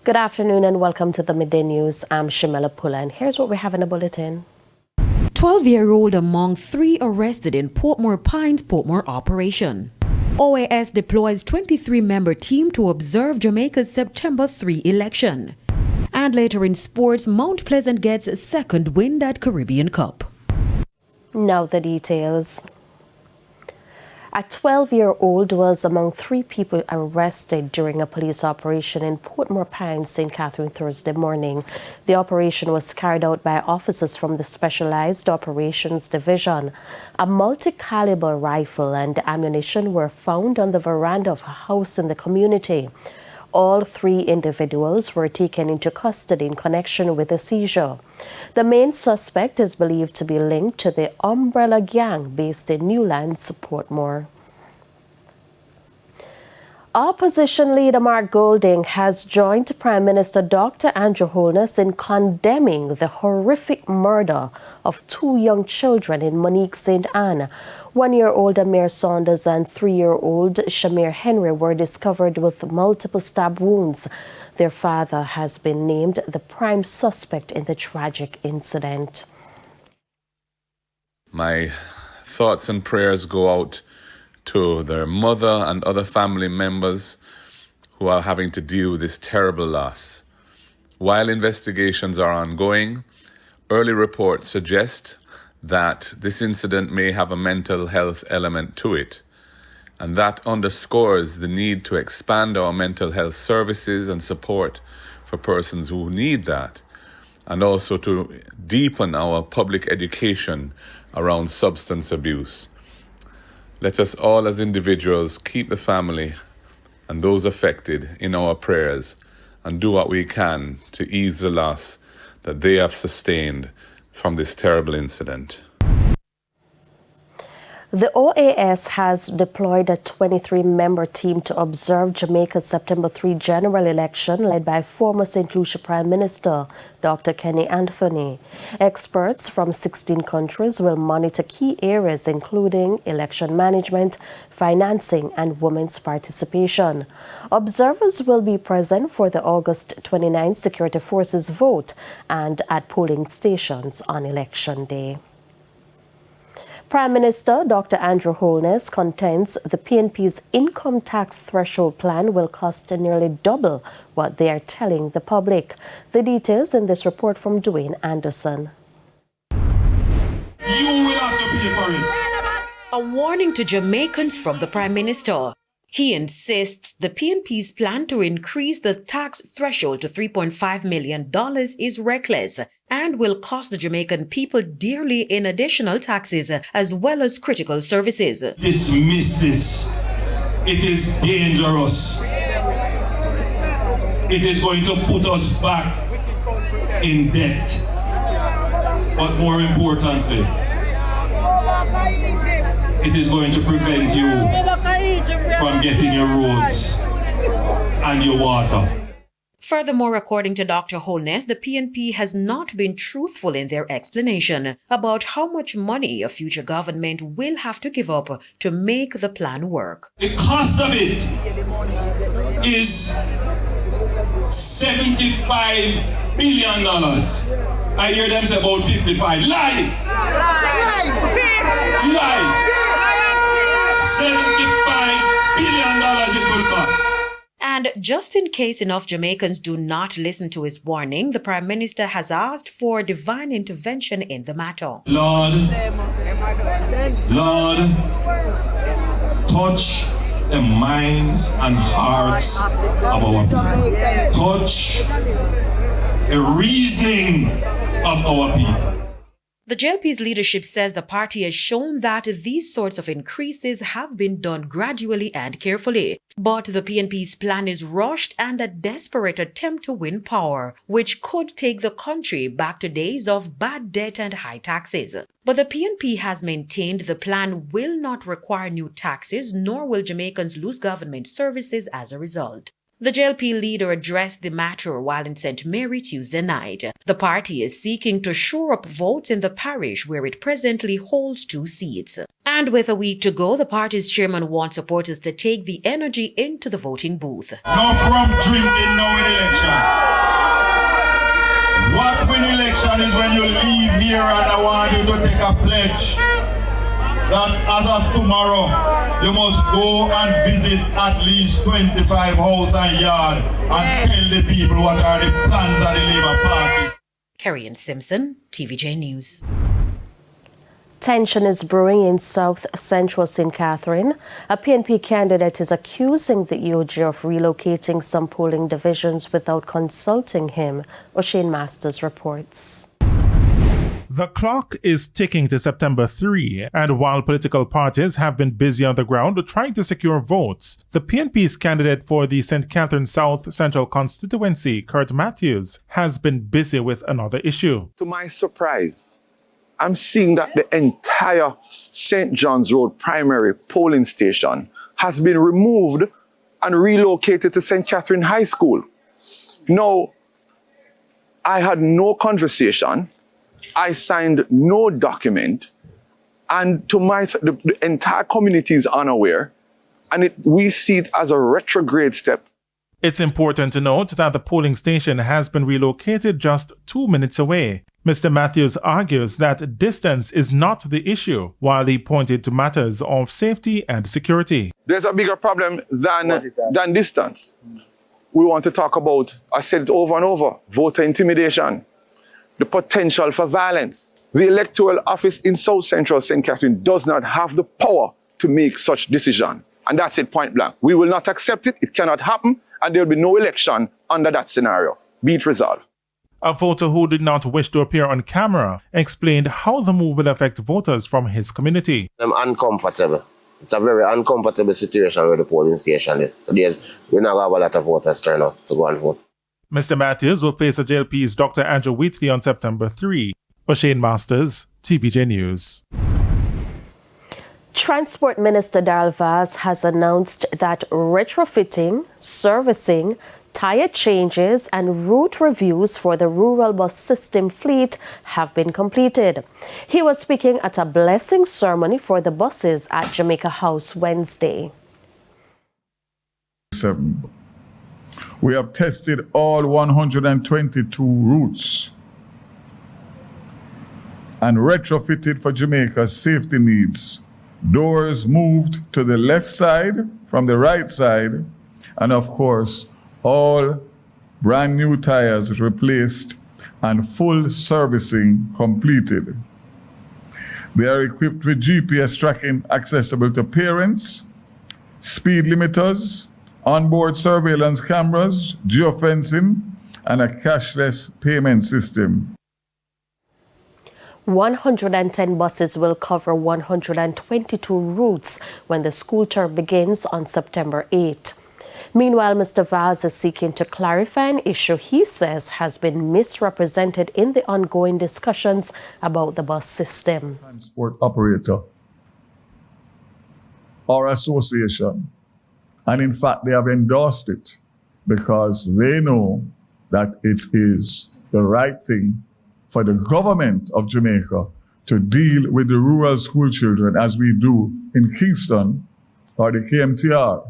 Good afternoon and welcome to the Midday News. I'm Shamela Pula and here's what we have in the bulletin. 12-year-old among 3 arrested in Portmore Pines Portmore operation. OAS deploys 23-member team to observe Jamaica's September 3 election. And later in sports, Mount Pleasant gets second win at Caribbean Cup. Now the details. A 12-year-old was among 3 people arrested during a police operation in Portmore Pines, St. Catherine, Thursday morning. The operation was carried out by officers from the Specialized Operations Division. A multi-caliber rifle and ammunition were found on the veranda of a house in the community. All 3 individuals were taken into custody in connection with the seizure. The main suspect is believed to be linked to the Umbrella Gang based in Newlands, Portmore. Opposition leader Mark Golding has joined Prime Minister Dr. Andrew Holness in condemning the horrific murder of 2 young children in Monique St. Anne. 1-year-old Amir Saunders and 3-year-old Shamir Henry were discovered with multiple stab wounds. Their father has been named the prime suspect in the tragic incident. My thoughts and prayers go out to their mother and other family members who are having to deal with this terrible loss. While investigations are ongoing, early reports suggest that this incident may have a mental health element to it. And that underscores the need to expand our mental health services and support for persons who need that, and also to deepen our public education around substance abuse. Let us all as individuals keep the family and those affected in our prayers and do what we can to ease the loss that they have sustained from this terrible incident. The OAS has deployed a 23-member team to observe Jamaica's September 3 general election led by former St. Lucia Prime Minister Dr. Kenny Anthony. Experts from 16 countries will monitor key areas including election management, financing, and women's participation. Observers will be present for the August 29 Security Forces vote and at polling stations on Election Day. Prime Minister Dr. Andrew Holness contends the PNP's income tax threshold plan will cost nearly double what they are telling the public. The details in this report from Dwayne Anderson. You will have to pay for it. A warning to Jamaicans from the Prime Minister. He insists the PNP's plan to increase the tax threshold to $3.5 million is reckless and will cost the Jamaican people dearly in additional taxes as well as critical services. Dismiss this. It is dangerous. It is going to put us back in debt. But more importantly, it is going to prevent you from getting your roads and your water. Furthermore, according to Dr. Holness, the PNP has not been truthful in their explanation about how much money a future government will have to give up to make the plan work. The cost of it is $75 billion. I hear them say about 55. Lie! Lie! $75 billion it will cost. And just in case enough Jamaicans do not listen to his warning, the Prime Minister has asked for divine intervention in the matter. Lord, touch the minds and hearts of our people. Touch the reasoning of our people. The JLP's leadership says the party has shown that these sorts of increases have been done gradually and carefully. But the PNP's plan is rushed and a desperate attempt to win power, which could take the country back to days of bad debt and high taxes. But the PNP has maintained the plan will not require new taxes, nor will Jamaicans lose government services as a result. The JLP leader addressed the matter while in St. Mary Tuesday night. The party is seeking to shore up votes in the parish where it presently holds 2 seats. And with a week to go, the party's chairman wants supporters to take the energy into the voting booth. No from drinking, no in election. What win election is when you leave here, and I want you to take a pledge that as of tomorrow, you must go and visit at least 25 houses and yards and tell the people what are the plans of the Labour Party. Carrie Ann Simpson, TVJ News. Tension is brewing in South Central St. Catherine. A PNP candidate is accusing the EOG of relocating some polling divisions without consulting him. O'Shane Masters reports. The clock is ticking to September 3, and while political parties have been busy on the ground trying to secure votes, the PNP's candidate for the St. Catherine South Central constituency, Kurt Matthews, has been busy with another issue. To my surprise, I'm seeing that the entire St. John's Road primary polling station has been removed and relocated to St. Catherine High School. Now, I had no conversation. I signed no document, and the entire community is unaware, and we see it as a retrograde step. It's important to note that the polling station has been relocated just 2 minutes away. Mr. Matthews argues that distance is not the issue, while he pointed to matters of safety and security. There's a bigger problem than distance. We want to talk about, I said it over and over, voter intimidation, the potential for violence. The electoral office in South Central St. Catherine does not have the power to make such decision. And that's it, point blank. We will not accept it. It cannot happen. And there will be no election under that scenario. Be it resolved. A voter who did not wish to appear on camera explained how the move will affect voters from his community. I'm uncomfortable. It's a very uncomfortable situation with the polling station is. So we're not going to have a lot of voters turn out to go and vote. Mr. Matthews will face a JLP's Dr. Andrew Wheatley on September 3. O'Shane Masters, TVJ News. Transport Minister Darrell Vaz has announced that retrofitting, servicing, tire changes and route reviews for the rural bus system fleet have been completed. He was speaking at a blessing ceremony for the buses at Jamaica House Wednesday. We have tested all 122 routes and retrofitted for Jamaica's safety needs. Doors moved to the left side from the right side, and of course, all brand new tires replaced and full servicing completed. They are equipped with GPS tracking accessible to parents, speed limiters, onboard surveillance cameras, geofencing, and a cashless payment system. 110 buses will cover 122 routes when the school term begins on September 8. Meanwhile, Mr. Vaz is seeking to clarify an issue he says has been misrepresented in the ongoing discussions about the bus system. Transport operator or association, and in fact they have endorsed it because they know that it is the right thing for the government of Jamaica to deal with the rural school children as we do in Kingston or the KMTR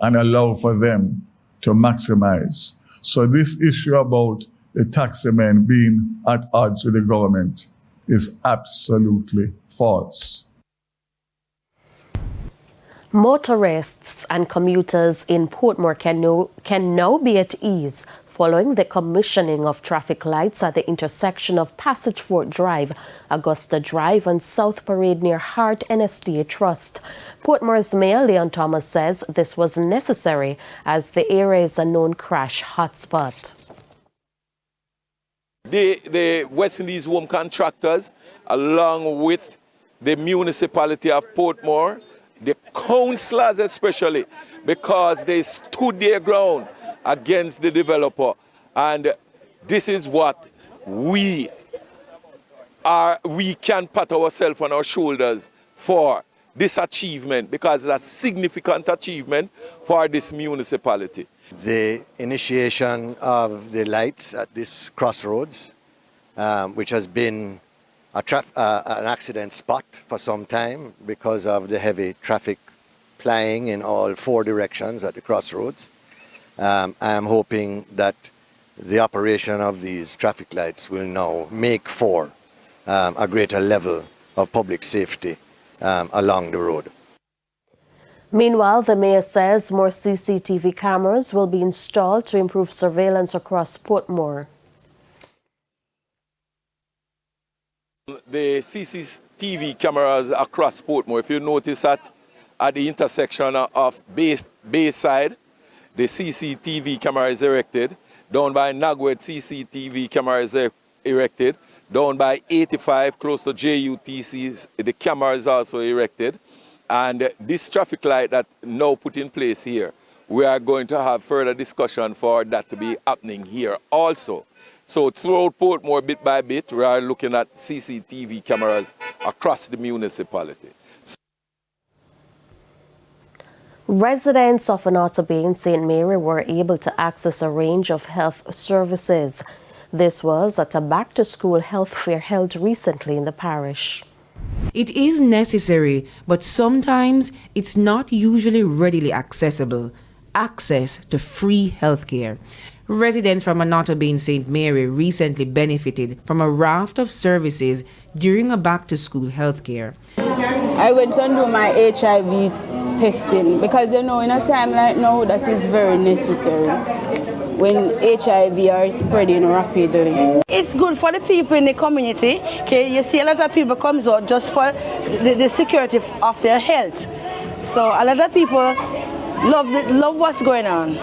and allow for them to maximize. So this issue about the taximen being at odds with the government is absolutely false. Motorists and commuters in Portmore can now be at ease following the commissioning of traffic lights at the intersection of Passage Fort Drive, Augusta Drive and South Parade near Hart NSDA Trust. Portmore's Mayor Leon Thomas says this was necessary as the area is a known crash hotspot. The West Indies Home Contractors, along with the municipality of Portmore, the councillors especially, because they stood their ground against the developer. And this is what we can pat ourselves on our shoulders for this achievement, because it's a significant achievement for this municipality. The initiation of the lights at this crossroads, which has been an accident spot for some time because of the heavy traffic plying in all 4 directions at the crossroads. I am hoping that the operation of these traffic lights will now make for a greater level of public safety along the road. Meanwhile, the mayor says more CCTV cameras will be installed to improve surveillance across Portmore. The CCTV cameras across Portmore, if you notice at the intersection of Bayside, the CCTV camera is erected. Down by Nagwed, CCTV camera is erected. Down by 85, close to JUTC, the camera is also erected. And this traffic light that now put in place here, we are going to have further discussion for that to be happening here also. So throughout Portmore, bit by bit, we are looking at CCTV cameras across the municipality. Residents of Anata Bay in St. Mary were able to access a range of health services. This was at a back-to-school health fair held recently in the parish. It is necessary, but sometimes it's not usually readily accessible. Access to free healthcare. Residents from Anata Bay in St. Mary recently benefited from a raft of services during a back-to-school healthcare. I went to do my HIV testing because, in a time like now, that is very necessary when HIV are spreading rapidly. It's good for the people in the community. Okay, you see a lot of people comes out just for the security of their health. So a lot of people love what's going on.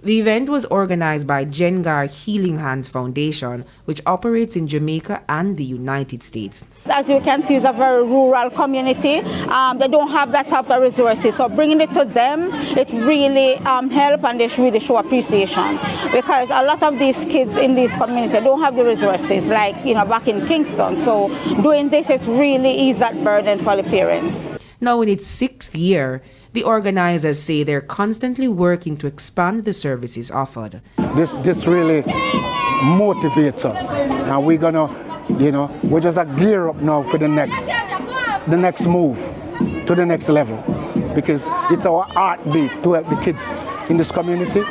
The event was organized by Jengar Healing Hands Foundation, which operates in Jamaica and the United States. As you can see, it's a very rural community. They don't have that type of resources. So bringing it to them, it really helps, and they really show appreciation. Because a lot of these kids in this community don't have the resources, like back in Kingston. So doing this, it really is that burden for the parents. Now in its 6th year, the organizers say they're constantly working to expand the services offered. This really motivates us, and we're gonna, we're just a gear up now for the next move to the next level, because it's our heartbeat to help the kids in this community,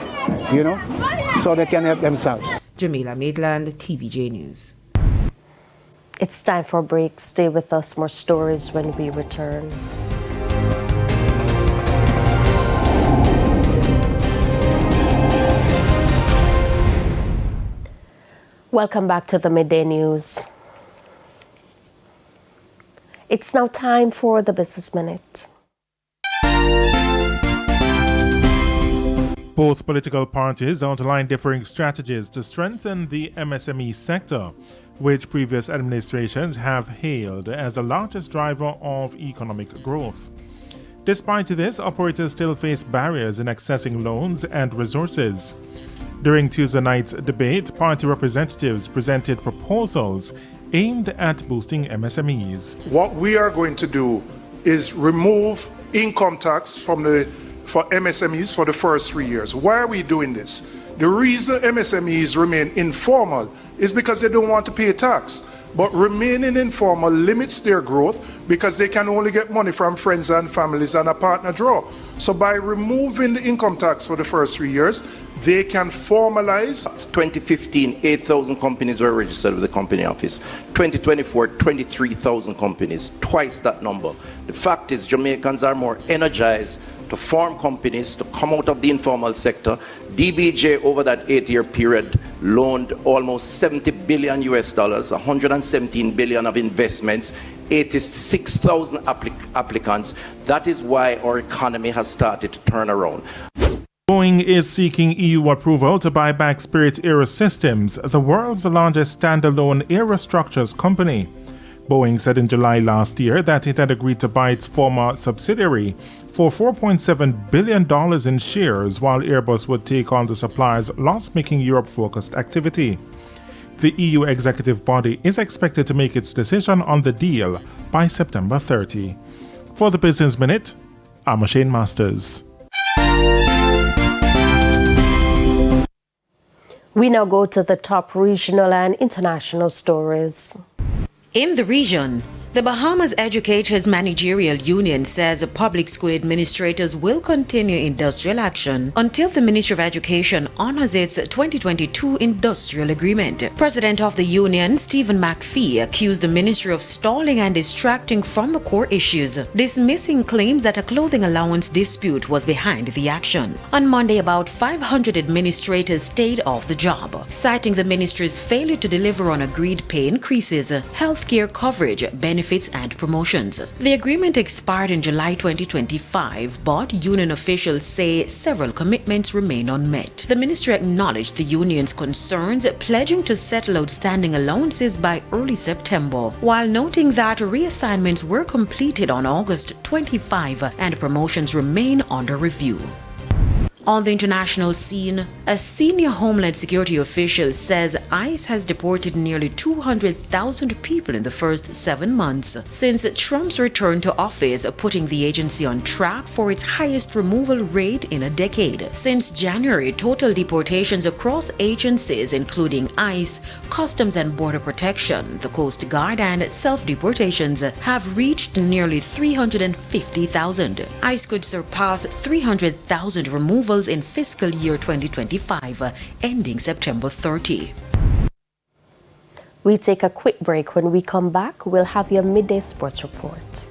so they can help themselves. Jamila Maitland, TVJ News. It's time for a break. Stay with us. More stories when we return. Welcome back to the Midday News. It's now time for the Business Minute. Both political parties outlined differing strategies to strengthen the MSME sector, which previous administrations have hailed as the largest driver of economic growth. Despite this, operators still face barriers in accessing loans and resources. During Tuesday night's debate, party representatives presented proposals aimed at boosting MSMEs. What we are going to do is remove income tax for MSMEs for the first 3 years. Why are we doing this? The reason MSMEs remain informal is because they don't want to pay tax. But remaining informal limits their growth because they can only get money from friends and families and a partner draw. So by removing the income tax for the first 3 years, they can formalize. 2015, 8,000 companies were registered with the Company Office. 2024, 23,000 companies, twice that number. The fact is, Jamaicans are more energized to form companies, to come out of the informal sector. DBJ over that 8-year period loaned almost $70 billion US, 117 billion of investments, 86,000 applicants. That is why our economy has started to turn around. Boeing is seeking EU approval to buy back Spirit Aerosystems, the world's largest standalone aerostructures company. Boeing said in July last year that it had agreed to buy its former subsidiary for $4.7 billion in shares, while Airbus would take on the supplier's loss-making Europe-focused activity. The EU executive body is expected to make its decision on the deal by September 30. For the Business Minute, I'm Shane Masters. We now go to the top regional and international stories. In the region, the Bahamas Educators Managerial Union says public school administrators will continue industrial action until the Ministry of Education honors its 2022 industrial agreement. President of the union, Stephen McPhee, accused the ministry of stalling and distracting from the core issues, dismissing claims that a clothing allowance dispute was behind the action. On Monday, about 500 administrators stayed off the job, citing the ministry's failure to deliver on agreed pay increases, healthcare coverage, benefits and promotions. The agreement expired in July 2025, but union officials say several commitments remain unmet. The ministry acknowledged the union's concerns, pledging to settle outstanding allowances by early September, while noting that reassignments were completed on August 25 and promotions remain under review. On the international scene, a senior Homeland Security official says ICE has deported nearly 200,000 people in the first 7 months since Trump's return to office, putting the agency on track for its highest removal rate in a decade. Since January, total deportations across agencies, including ICE, Customs and Border Protection, the Coast Guard, and self-deportations, have reached nearly 350,000. ICE could surpass 300,000 removals in fiscal year 2025, ending September 30. We take a quick break. When we come back, we'll have your midday sports report.